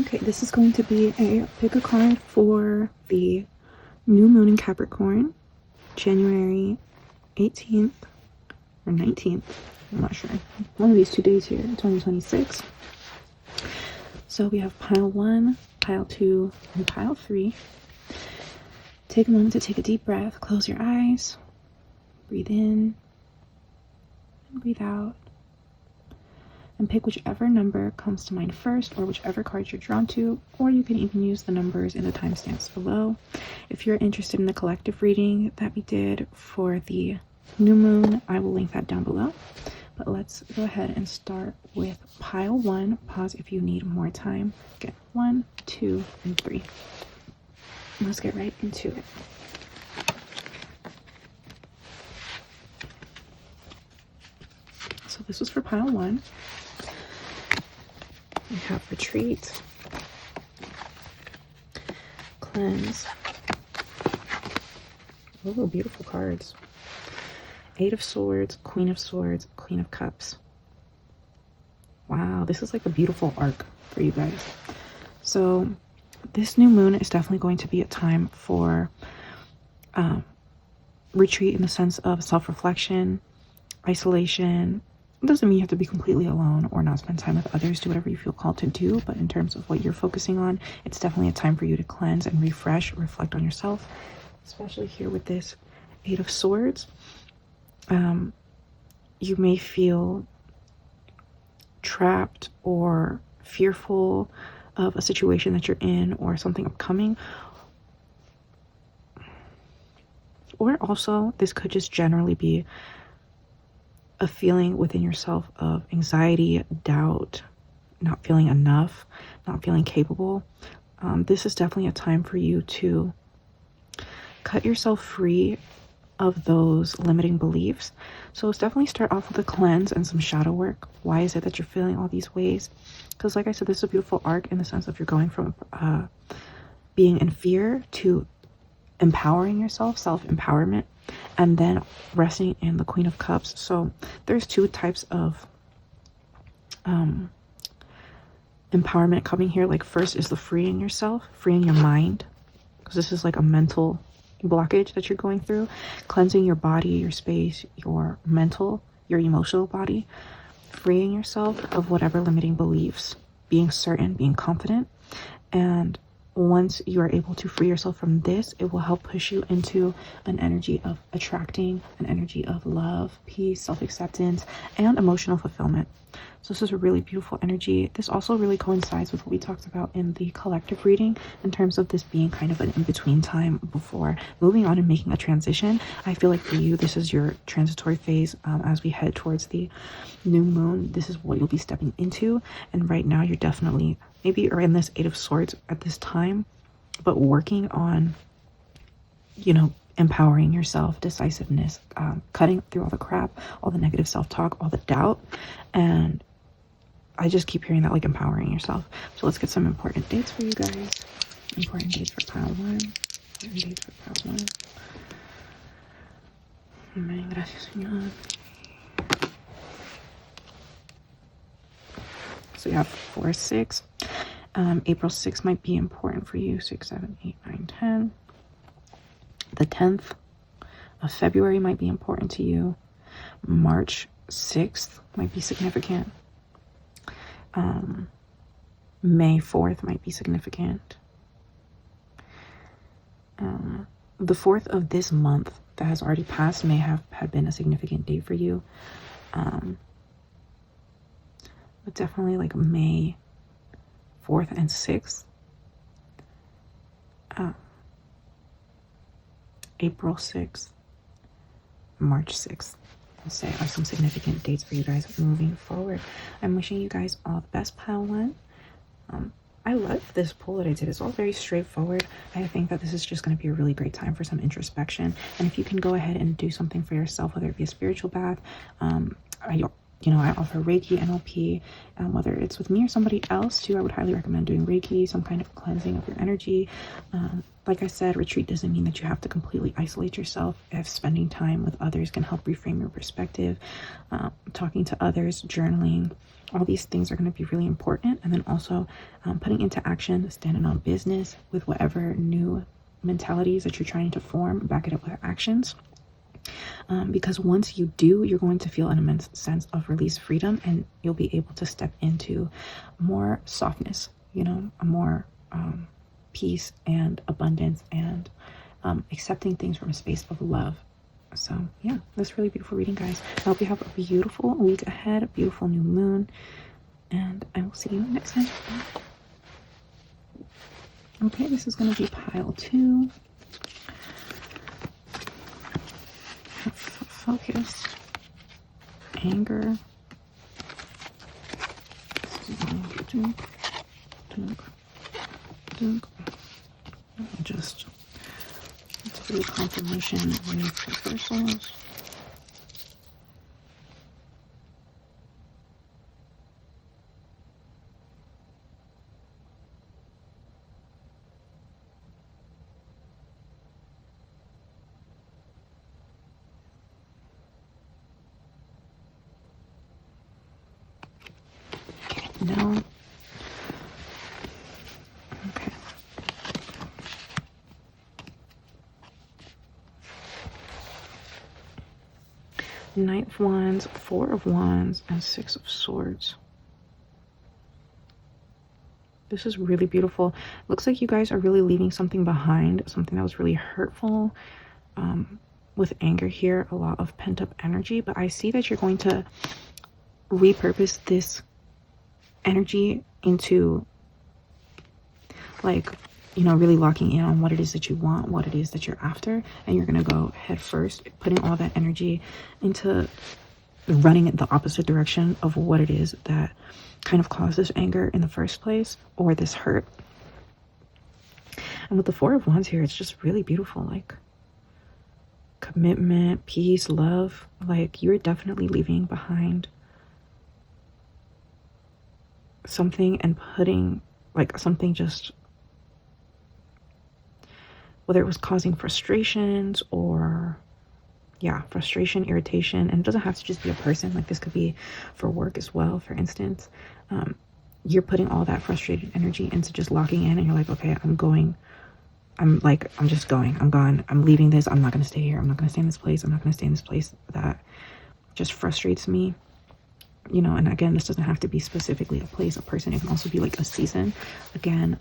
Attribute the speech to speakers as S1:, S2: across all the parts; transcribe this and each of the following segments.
S1: Okay, this is going to be a pick a card for the new moon in Capricorn, January 18th or 19th. I'm not sure. One of these 2 days here, 2026. So we have pile 1, pile 2, and pile 3. Take a moment to take a deep breath. Close your eyes. Breathe in and breathe out. And pick whichever number comes to mind first, or whichever card you're drawn to, or you can even use the numbers in the timestamps below. If you're interested in the collective reading that we did for the new moon, I will link that down below. But let's go ahead and start with pile 1. Pause if you need more time. Get 1, 2, and 3. Let's get right into it. So this was for pile 1. We have retreat, cleanse. Oh, beautiful cards. 8 of Swords, Queen of Swords, Queen of Cups. Wow, this is like a beautiful arc for you guys. So this new moon is definitely going to be a time for retreat in the sense of self-reflection, isolation. It doesn't mean you have to be completely alone or not spend time with others. Do whatever you feel called to do. But in terms of what you're focusing on, it's definitely a time for you to cleanse and refresh, reflect on yourself. Especially here with this 8 of Swords. You may feel trapped or fearful of a situation that you're in or something upcoming. Or also, this could just generally be a feeling within yourself of anxiety, doubt, not feeling enough, not feeling capable. This is definitely a time for you to cut yourself free of those limiting beliefs. So let's definitely start off with a cleanse and some shadow work. Why is it that you're feeling all these ways? Because like I said, this is a beautiful arc in the sense of you're going from being in fear to empowering yourself, self-empowerment, and then resting in the Queen of Cups. So there's 2 types of empowerment coming here. Like first is the freeing yourself, freeing your mind, because this is like a mental blockage that you're going through. Cleansing your body, your space, your mental, your emotional body, freeing yourself of whatever limiting beliefs, being certain, being confident. And once you are able to free yourself from this, it will help push you into an energy of attracting, an energy of love, peace, self-acceptance, and emotional fulfillment. So this is a really beautiful energy. This also really coincides with what we talked about in the collective reading in terms of this being kind of an in-between time before moving on and making a transition. I feel like for you, this is your transitory phase as we head towards the new moon. This is what you'll be stepping into. And right now you're definitely, maybe you're in this 8 of Swords at this time, but working on, you know, empowering yourself, decisiveness, cutting through all the crap, all the negative self-talk, all the doubt. And I just keep hearing that, like, empowering yourself. So let's get some important dates for you guys. Important dates for pile 1. Important dates for pile 1. Amén, gracias, Señor. So you have 4, 6. April 6th might be important for you. 6, 7, 8, 9, 10. The 10th of February might be important to you. March 6th might be significant. May 4th might be significant. The 4th of this month that has already passed may have been a significant date for you. But definitely like May 4th and 6th. April 6th, March 6th, I'll say are some significant dates for you guys moving forward. I'm wishing you guys all the best, pile 1. I love this pull that I did. It's all very straightforward. I think that this is just going to be a really great time for some introspection. And if you can go ahead and do something for yourself, whether it be a spiritual bath, I You know, I offer Reiki, NLP, whether it's with me or somebody else too. I would highly recommend doing Reiki, some kind of cleansing of your energy. Like I said, retreat doesn't mean that you have to completely isolate yourself. If spending time with others can help reframe your perspective, talking to others, journaling, all these things are going to be really important. And then also putting into action, standing on business with whatever new mentalities that you're trying to form, back it up with actions. Because once you do, you're going to feel an immense sense of release, freedom, and you'll be able to step into more softness, you know, a more peace and abundance, and accepting things from a space of love. So yeah, that's really beautiful reading, guys. I hope you have a beautiful week ahead, a beautiful new moon, and I will see you next time. Okay, this is going to be pile 2. Focus, anger, just do confirmation with reversals. No. Okay. Knight of Wands, 4 of Wands, and 6 of Swords. This is really beautiful. Looks like you guys are really leaving something behind, something that was really hurtful. With anger here, a lot of pent-up energy, but I see that you're going to repurpose this energy into, like, you know, really locking in on what it is that you want, what it is that you're after, and you're gonna go head first, putting all that energy into running it the opposite direction of what it is that kind of caused this anger in the first place, or this hurt. And with the 4 of Wands here, it's just really beautiful, like commitment, peace, love. Like, you're definitely leaving behind something and putting, like, something, just whether it was causing frustrations or, yeah, frustration, irritation. And it doesn't have to just be a person, like this could be for work as well. For instance, you're putting all that frustrated energy into just locking in, and you're like, okay, I'm just going, I'm gone, I'm leaving this, I'm not going to stay here, I'm not going to stay in this place, I'm not going to stay in this place that just frustrates me. You know, and again, this doesn't have to be specifically a place, a person. It can also be like a season. Again,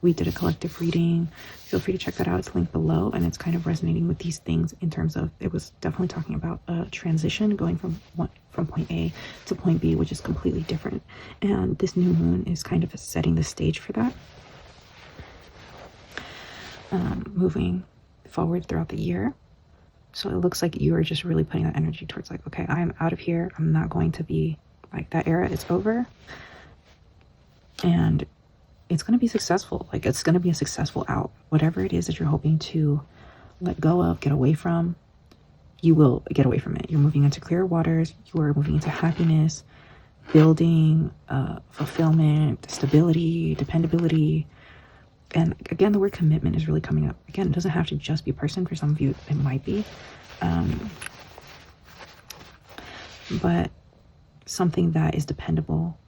S1: we did a collective reading. Feel free to check that out. It's linked below, and it's kind of resonating with these things in terms of, it was definitely talking about a transition going from point A to point B, which is completely different. And this new moon is kind of setting the stage for that. Moving forward throughout the year. So it looks like you are just really putting that energy towards, like, okay, I am out of here. I'm not going to be, like, that era is over. And it's going to be successful. Like, it's going to be a successful out. Whatever it is that you're hoping to let go of, get away from, you will get away from it. You're moving into clear waters. You are moving into happiness, building, fulfillment, stability, dependability. And again, the word commitment is really coming up. Again, it doesn't have to just be a person. For some of you, it might be. But something that is dependable.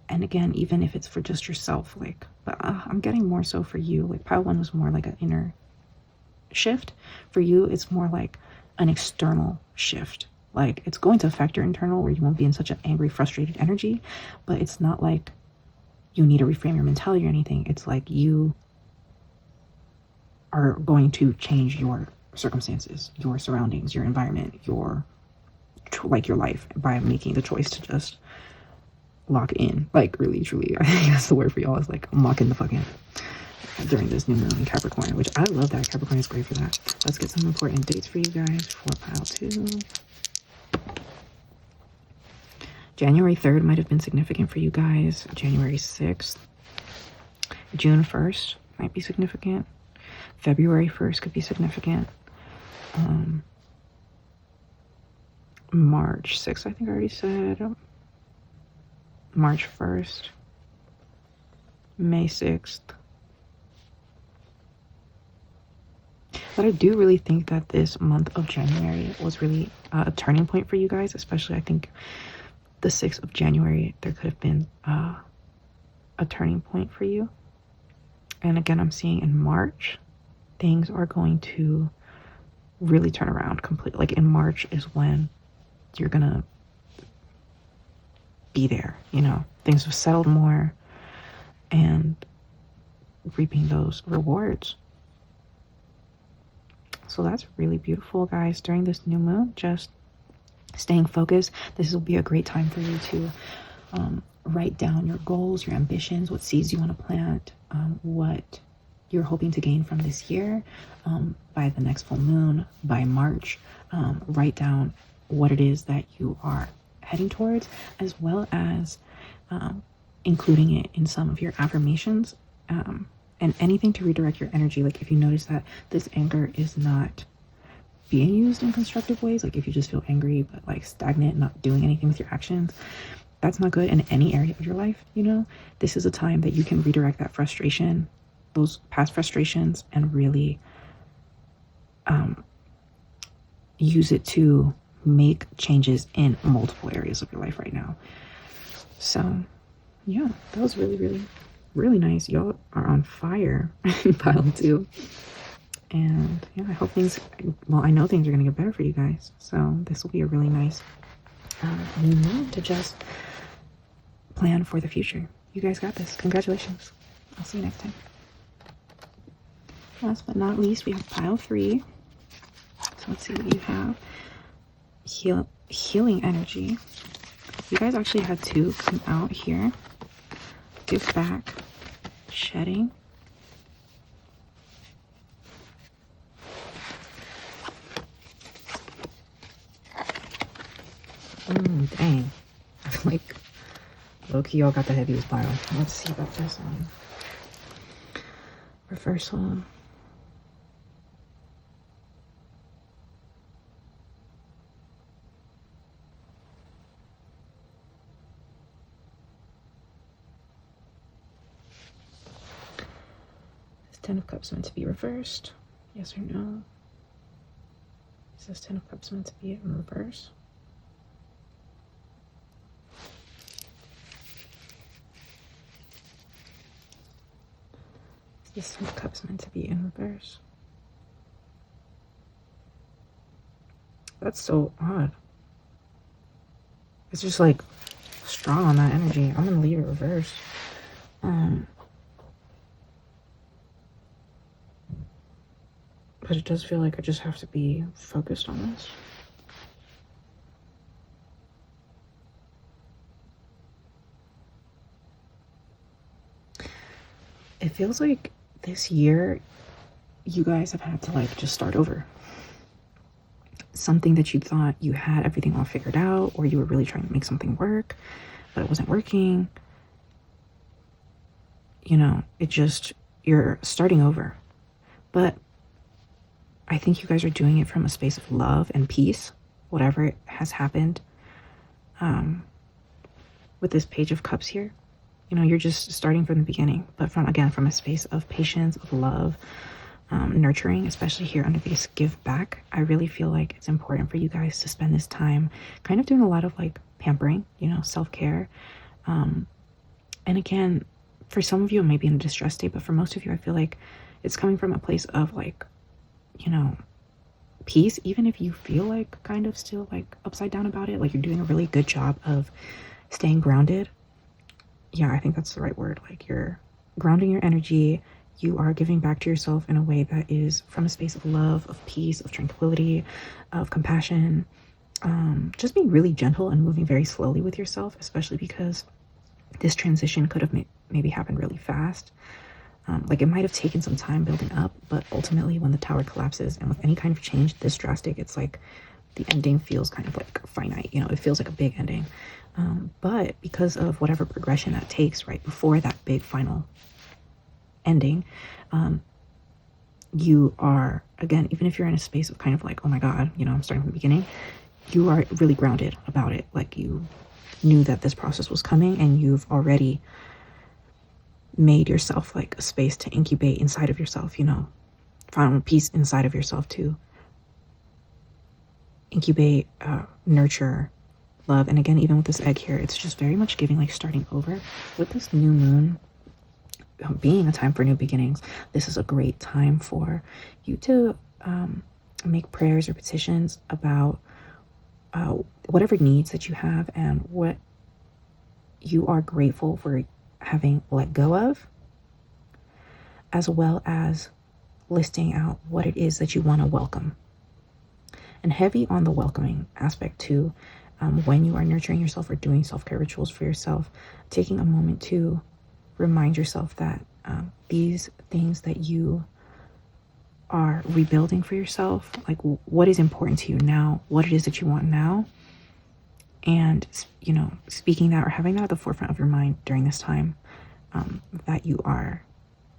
S1: And again, even if it's for just yourself, like, but I'm getting more so for you. Like, pile 1 was more like an inner shift. For you, it's more like an external shift. Like, it's going to affect your internal, where you won't be in such an angry, frustrated energy. But it's not like you need to reframe your mentality or anything. It's like you are going to change your circumstances, your surroundings, your environment, your life, by making the choice to just lock in. Like, really, truly, I think that's the word for y'all, is like, I'm locking the fuck in during this new moon in Capricorn, which I love that. Capricorn is great for that. Let's get some important dates for you guys for pile 2. January 3rd might have been significant for you guys. January 6th. June 1st might be significant. February 1st could be significant. March 6th, I think I already said. March 1st. May 6th. But I do really think that this month of January was really a turning point for you guys, especially I think the 6th of January, there could have been a turning point for you. And again, I'm seeing in March, things are going to really turn around completely. Like in March is when you're gonna be there, you know, things have settled more and reaping those rewards. So that's really beautiful, guys. During this new moon, just staying focused. This will be a great time for you to write down your goals, your ambitions, what seeds you want to plant, what you're hoping to gain from this year. By the next full moon, by March, write down what it is that you are heading towards, as well as including it in some of your affirmations, and anything to redirect your energy. Like if you notice that this anger is not being used in constructive ways, like if you just feel angry but like stagnant, not doing anything with your actions, that's not good in any area of your life. You know, this is a time that you can redirect that frustration, those past frustrations, and really use it to make changes in multiple areas of your life right now. So yeah, that was really nice. Y'all are on fire in pile 2. And yeah, I hope things, well, I know things are gonna get better for you guys. So this will be a really nice new moon to just plan for the future. You guys got this. Congratulations. I'll see you next time. Last but not least, we have pile 3. So let's see what you have. Healing energy. You guys actually had 2 come out here. Give back. Shedding. Dang. Like, low-key, y'all got the heaviest pile. Let's see about this one. Reversal. Is 10 of Cups meant to be reversed? Yes or no? Is this 10 of Cups meant to be in reverse? This 10 of Cups meant to be in reverse. That's so odd. It's just like strong on that energy. I'm gonna leave it reversed. But it does feel like I just have to be focused on this. It feels like this year you guys have had to like just start over. Something that you thought you had everything all figured out, or you were really trying to make something work, but it wasn't working. You know, it just, you're starting over. But I think you guys are doing it from a space of love and peace, whatever has happened. With this Page of Cups here, you know, you're just starting from the beginning, but from a space of patience, of love, nurturing, especially here under this give back. I really feel like it's important for you guys to spend this time kind of doing a lot of like pampering, you know, self-care. And again, for some of you, it might be in a distress state, but for most of you, I feel like it's coming from a place of like, you know, peace, even if you feel like kind of still like upside down about it, like you're doing a really good job of staying grounded. Yeah, I think that's the right word. Like you're grounding your energy. You are giving back to yourself in a way that is from a space of love, of peace, of tranquility, of compassion. Just being really gentle and moving very slowly with yourself, especially because this transition could have maybe happened really fast. Like it might have taken some time building up, but ultimately when the tower collapses, and with any kind of change this drastic, it's like the ending feels kind of like finite, you know, it feels like a big ending. But because of whatever progression that takes right before that big final ending, you are, again, even if you're in a space of kind of like, oh my God, you know, I'm starting from the beginning, you are really grounded about it. Like you knew that this process was coming, and you've already made yourself like a space to incubate inside of yourself, you know, find peace inside of yourself to incubate, nurture, love. And again, even with this egg here, it's just very much giving like starting over. With this new moon being a time for new beginnings, this is a great time for you to make prayers or petitions about whatever needs that you have and what you are grateful for having let go of, as well as listing out what it is that you want to welcome. And heavy on the welcoming aspect too, when you are nurturing yourself or doing self-care rituals for yourself, taking a moment to remind yourself that these things that you are rebuilding for yourself, like what is important to you now, what it is that you want now, and, you know, speaking that or having that at the forefront of your mind during this time, that you are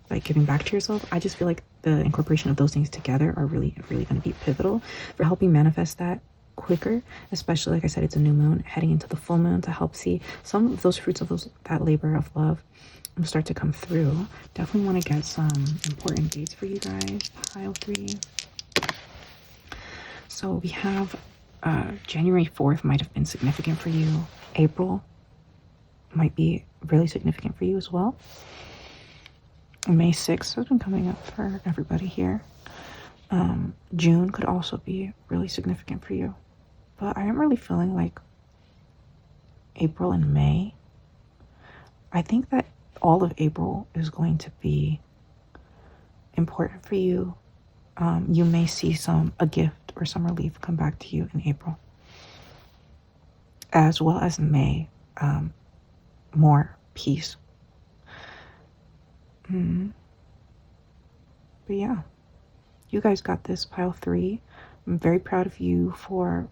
S1: like giving back to yourself. I just feel like the incorporation of those things together are really going to be pivotal for helping manifest that quicker, especially, like I said, it's a new moon heading into the full moon to help see some of those fruits of that labor of love start to come through. Definitely want to get some important dates for you guys. Pile 3. So we have January 4th might have been significant for you. April might be really significant for you as well. May 6th has been coming up for everybody here. June could also be really significant for you, but I am really feeling like April and May. I think that all of April is going to be important for you. You may see a gift or some relief come back to you in April, as well as May, more peace. But yeah, you guys got this, pile 3. I'm very proud of you for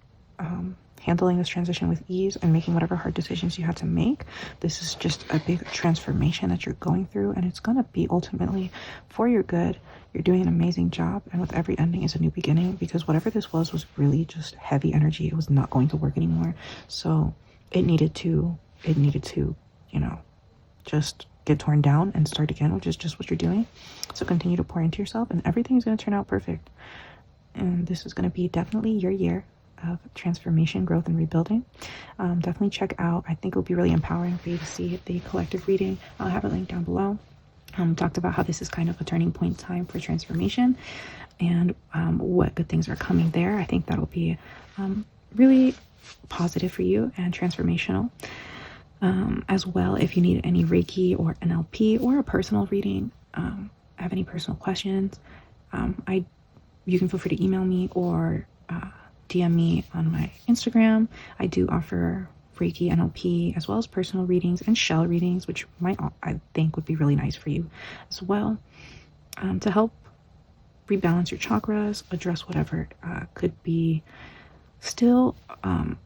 S1: handling this transition with ease and making whatever hard decisions you had to make. This is just a big transformation that you're going through, and it's gonna be ultimately for your good. You're doing an amazing job, and with every ending is a new beginning, because whatever this was really just heavy energy. It was not going to work anymore, so it needed to, you know, just get torn down and start again, which is just what you're doing. So continue to pour into yourself, and everything is going to turn out perfect. And this is going to be definitely your year of transformation, growth, and rebuilding. Definitely check out, I think it will be really empowering for you to see the collective reading. I'll have a link down below. Talked about how this is kind of a turning point time for transformation, and what good things are coming there. I think that'll be really positive for you and transformational. As well, if you need any Reiki or NLP or a personal reading, have any personal questions, you can feel free to email me or DM me on my Instagram. I do offer Reiki, NLP, as well as personal readings and shell readings, which I think would be really nice for you as well, to help rebalance your chakras, address whatever could be still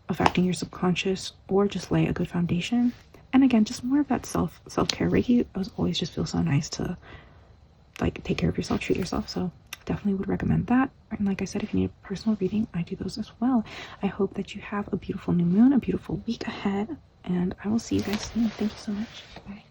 S1: affecting your subconscious, or just lay a good foundation. And again, just more of that self-care. Reiki always just feels so nice to like take care of yourself, treat yourself. So definitely would recommend that. And like I said, if you need a personal reading, I do those as well. I hope that you have a beautiful new moon, a beautiful week ahead, and I will see you guys soon. Thank you so much. Bye.